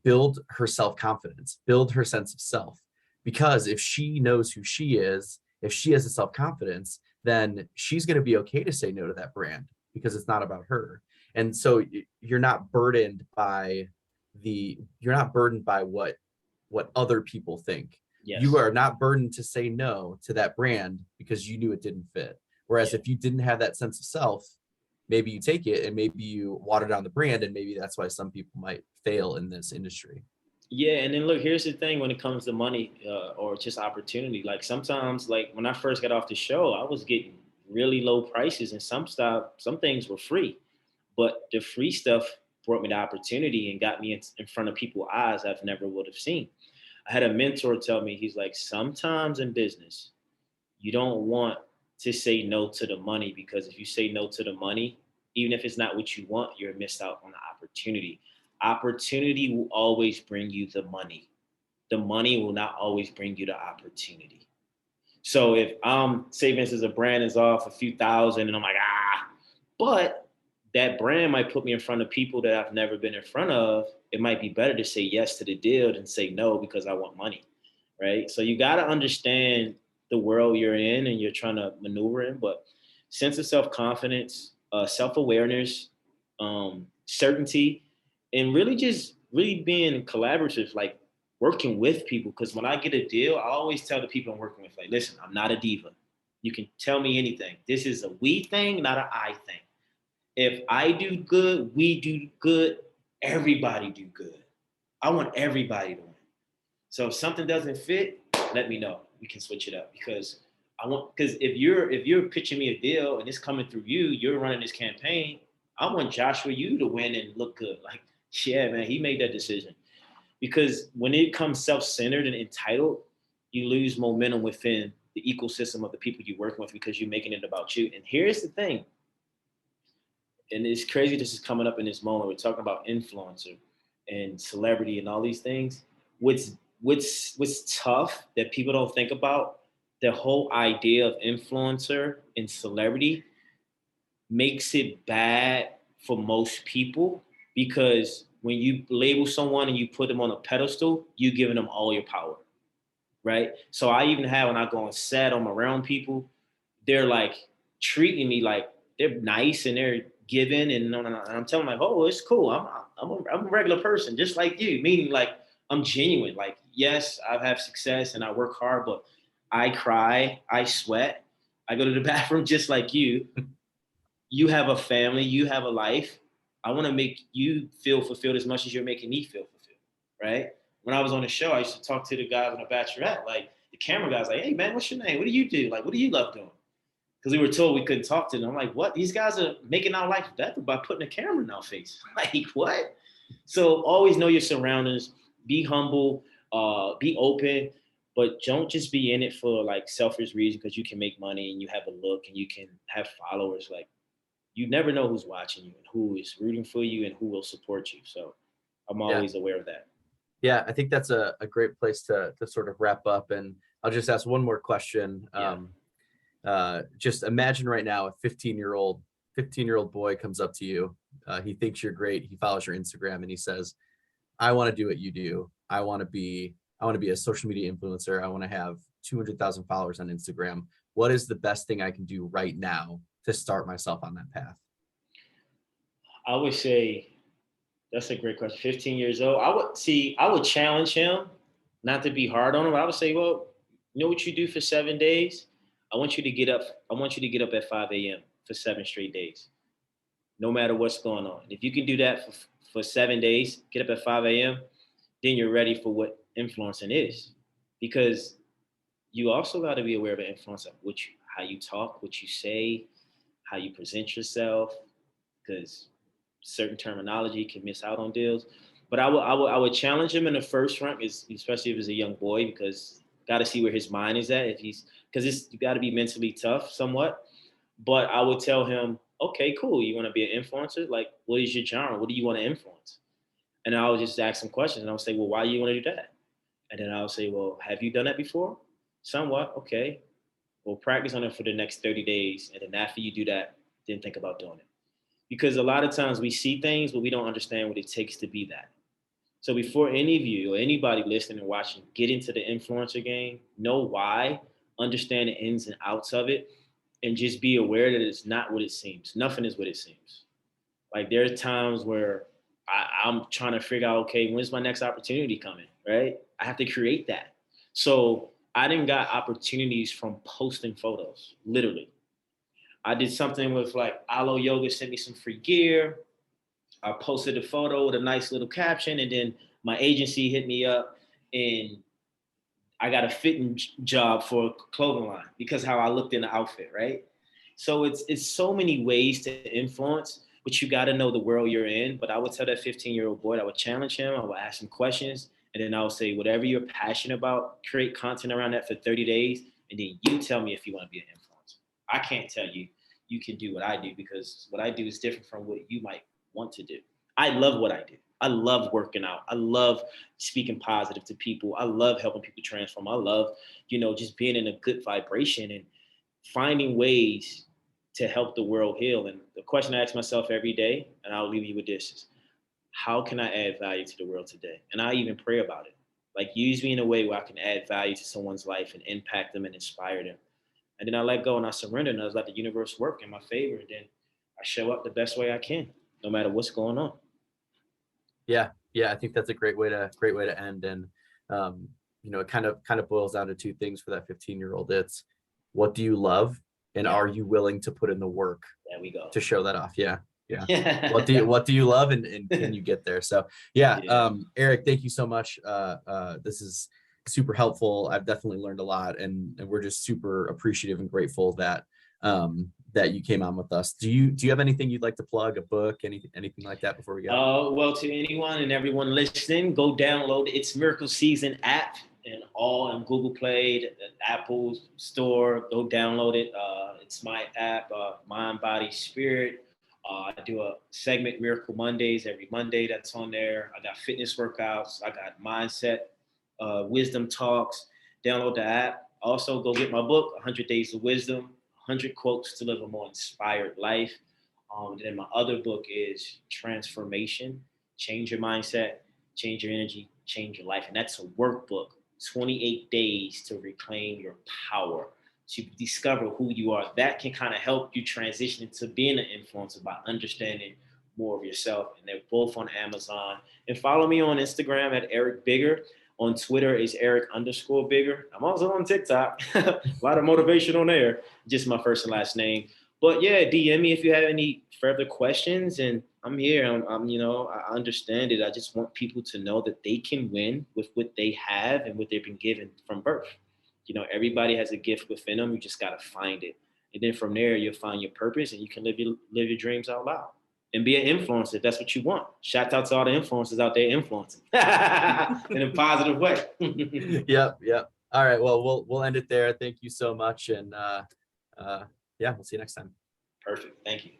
[SPEAKER 1] build her self-confidence, build her sense of self. Because if she knows who she is, if she has a self-confidence, then she's going to be okay to say no to that brand because it's not about her. And so you're not burdened by what other people think. You
[SPEAKER 2] yes,
[SPEAKER 1] are not burdened to say no to that brand because you knew it didn't fit. Whereas
[SPEAKER 2] yeah.
[SPEAKER 1] if you didn't have that sense of self, maybe you take it and maybe you water down the brand, and maybe that's why some people might fail in this industry.
[SPEAKER 2] Yeah, and then look, here's the thing when it comes to money or just opportunity. Like sometimes, like when I first got off the show, I was getting really low prices, and some things were free. But the free stuff brought me the opportunity and got me in front of people's eyes I've never would have seen. I had a mentor tell me, he's like, sometimes in business, you don't want to say no to the money, because if you say no to the money, even if it's not what you want, you're missed out on the opportunity. Opportunity will always bring you the money. The money will not always bring you the opportunity. So if say for instance a brand is off a few thousand and I'm like, but that brand might put me in front of people that I've never been in front of, it might be better to say yes to the deal than say no because I want money, right? So you got to understand the world you're in and you're trying to maneuver in, but sense of self-confidence, self-awareness, certainty, and really just really being collaborative, like working with people. Because when I get a deal, I always tell the people I'm working with, like, listen, I'm not a diva. You can tell me anything. This is a we thing, not an I thing. If I do good, we do good, everybody do good. I want everybody to win. So if something doesn't fit, let me know. We can switch it up, because I want, because if you're pitching me a deal and it's coming through you, you're running this campaign. I want Joshua you to win and look good. Like, yeah, man, he made that decision. Because when it comes self-centered and entitled, you lose momentum within the ecosystem of the people you're working with because you're making it about you. And here's the thing, and it's crazy this is coming up in this moment. We're talking about influencer and celebrity and all these things. What's tough that people don't think about, the whole idea of influencer and celebrity makes it bad for most people, because when you label someone and you put them on a pedestal, you're giving them all your power, right? So I even have, when I go on set, I'm around people, they're like treating me like they're nice and they're giving, and I'm telling them like, oh, it's cool. I'm a regular person, just like you. Meaning like I'm genuine. Like, yes, I've had success and I work hard, but I cry, I sweat, I go to the bathroom just like you. You have a family, you have a life. I want to make you feel fulfilled as much as you're making me feel fulfilled, right? When I was on the show, I used to talk to the guys on the Bachelorette, like the camera guys, like, hey man, what's your name? What do you do? Like, what do you love doing? Because we were told we couldn't talk to them. I'm like, what? These guys are making our life better by putting a camera in our face. Like, what? So always know your surroundings, be humble, be open, but don't just be in it for like selfish reasons because you can make money and you have a look and you can have followers. Like, you never know who's watching you and who is rooting for you and who will support you. So I'm
[SPEAKER 1] Yeah.
[SPEAKER 2] always aware of that.
[SPEAKER 1] Yeah, I think that's a great place to sort of wrap up. And I'll just ask one more question.
[SPEAKER 2] Yeah.
[SPEAKER 1] Just imagine right now a 15-year-old boy comes up to you. He thinks you're great. He follows your Instagram and he says, I want to do what you do. I want to be a social media influencer. I want to have 200,000 followers on Instagram. What is the best thing I can do right now to start myself on that path?
[SPEAKER 2] I would say that's a great question. 15 years old. I would challenge him, not to be hard on him. I would say, well, you know what you do for 7 days? I want you to get up. I want you to get up at 5 a.m. for 7 straight days, no matter what's going on. If you can do that for 7 days, get up at 5 a.m., then you're ready for what influencing is. Because you also got to be aware of an influencer, how you talk, what you say, how you present yourself, because certain terminology can miss out on deals. But I would challenge him in the first front, especially if he's a young boy, because got to see where his mind is at. If he's because you got to be mentally tough somewhat. But I would tell him, okay, cool. You want to be an influencer? Like, what is your genre? What do you want to influence? And I would just ask him questions, and I would say, well, why do you want to do that? And then I would say, well, have you done that before? Somewhat. Okay. Well, practice on it for the next 30 days, and then after you do that, then think about doing it. Because a lot of times we see things, but we don't understand what it takes to be that. So before any of you or anybody listening and watching get into the influencer game, know why, understand the ins and outs of it, and just be aware that it's not what it seems. Nothing is what it seems. Like, there's times where I'm trying to figure out, okay, when's my next opportunity coming, right? I have to create that. So I didn't got opportunities from posting photos, literally. I did something with like Alo Yoga sent me some free gear. I posted a photo with a nice little caption, and then my agency hit me up, and I got a fitting job for a clothing line because how I looked in the outfit, right? So it's so many ways to influence, but you got to know the world you're in. But I would tell that 15-year-old boy, I would challenge him, I would ask him questions, and then I would say, whatever you're passionate about, create content around that for 30 days, and then you tell me if you want to be an influencer. I can't tell you you can do what I do, because what I do is different from what you might want to do. I love what I do. I love working out. I love speaking positive to people. I love helping people transform. I love, just being in a good vibration and finding ways to help the world heal. And the question I ask myself every day, and I'll leave you with this, is how can I add value to the world today? And I even pray about it. Like, use me in a way where I can add value to someone's life and impact them and inspire them. And then I let go and I surrender, and I just let the universe work in my favor. And then I show up the best way I can, no matter what's going on.
[SPEAKER 1] Yeah, I think that's a great way to end. And it kind of boils down to two things for that 15-year-old. It's, what do you love, and are you willing to put in the work
[SPEAKER 2] There we go
[SPEAKER 1] to show that off? Yeah. What do you love, and can you get there? So yeah.
[SPEAKER 2] Yeah.
[SPEAKER 1] Eric, thank you so much. This super helpful. I've definitely learned a lot, and we're just super appreciative and grateful that that you came on with us. Do you have anything you'd like to plug, a book, anything like that before we go?
[SPEAKER 2] Well, to anyone and everyone listening, go download It's Miracle Season app and all in Google Play, the Apple Store. Go download it. It's my app, Mind, Body, Spirit. I do a segment, Miracle Mondays, every Monday that's on there. I got fitness workouts. I got mindset, wisdom talks. Download the app. Also, go get my book, 100 Days of Wisdom, 100 Quotes to Live a More Inspired Life. Then my other book is Transformation, Change Your Mindset, Change Your Energy, Change Your Life. And that's a workbook, 28 days to reclaim your power, to discover who you are. That can kind of help you transition into being an influencer by understanding more of yourself. And they're both on Amazon. And follow me on Instagram at Eric Bigger. On Twitter is Eric_Bigger. I'm also on TikTok. A lot of motivation on there. Just my first and last name. But yeah, DM me if you have any further questions, and I'm here. I understand it. I just want people to know that they can win with what they have and what they've been given from birth. Everybody has a gift within them. You just got to find it, and then from there you'll find your purpose, and you can live your dreams out loud and be an influencer if that's what you want. Shout out to all the influencers out there influencing in a positive way.
[SPEAKER 1] Yep. All right. Well, we'll end it there. Thank you so much, and yeah, we'll see you next time.
[SPEAKER 2] Perfect. Thank you.